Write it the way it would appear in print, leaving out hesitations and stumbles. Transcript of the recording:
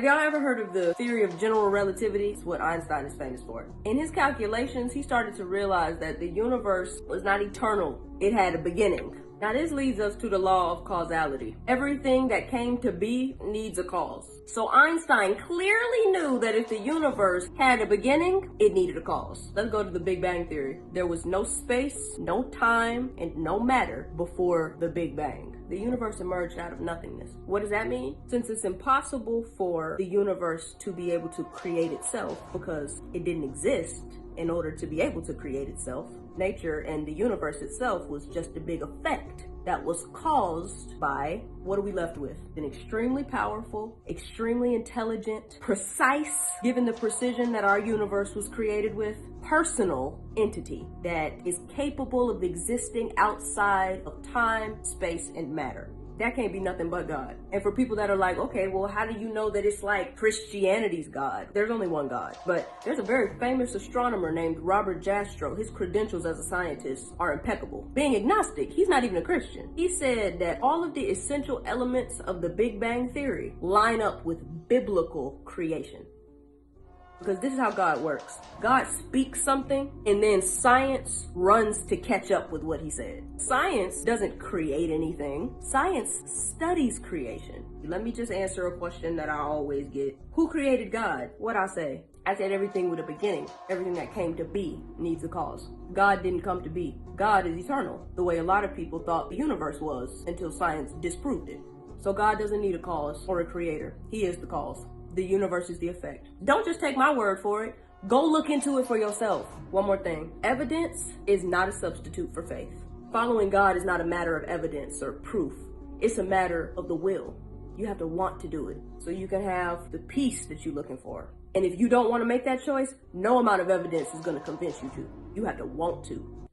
Have y'all ever heard of the theory of general relativity? It's what Einstein is famous for. In his calculations, he started to realize that the universe was not eternal. It had a beginning. Now this leads us to the law of causality. Everything that came to be needs a cause. So Einstein clearly knew that if the universe had a beginning, it needed a cause. Let's go to the Big Bang Theory. There was no space, no time, and no matter before the Big Bang. The universe emerged out of nothingness. What does that mean? Since it's impossible for the universe to be able to create itself because it didn't exist in order to be able to create itself, nature and the universe itself was just a big effect that was caused by, what are we left with? An extremely powerful, extremely intelligent, precise, given the precision that our universe was created with, personal entity that is capable of existing outside of time, space, and matter. That can't be nothing but God. And for people that are like, okay, well, how do you know that it's like Christianity's God? There's only one God. But there's a very famous astronomer named Robert Jastrow. His credentials as a scientist are impeccable. Being agnostic, he's not even a Christian. He said that all of the essential elements of the Big Bang Theory line up with biblical creation. Because this is how God works. God speaks something and then science runs to catch up with what he said. Science doesn't create anything. Science studies creation. Let me just answer a question that I always get. Who created God? What'd I say? I said everything with a beginning. Everything that came to be needs a cause. God didn't come to be. God is eternal, the way a lot of people thought the universe was until science disproved it. So God doesn't need a cause or a creator. He is the cause. The universe is the effect. Don't just take my word for it. Go look into it for yourself. One more thing. Evidence is not a substitute for faith. Following God is not a matter of evidence or proof. It's a matter of the will. You have to want to do it so you can have the peace that you're looking for. And if you don't want to make that choice, no amount of evidence is going to convince you to. You have to want to.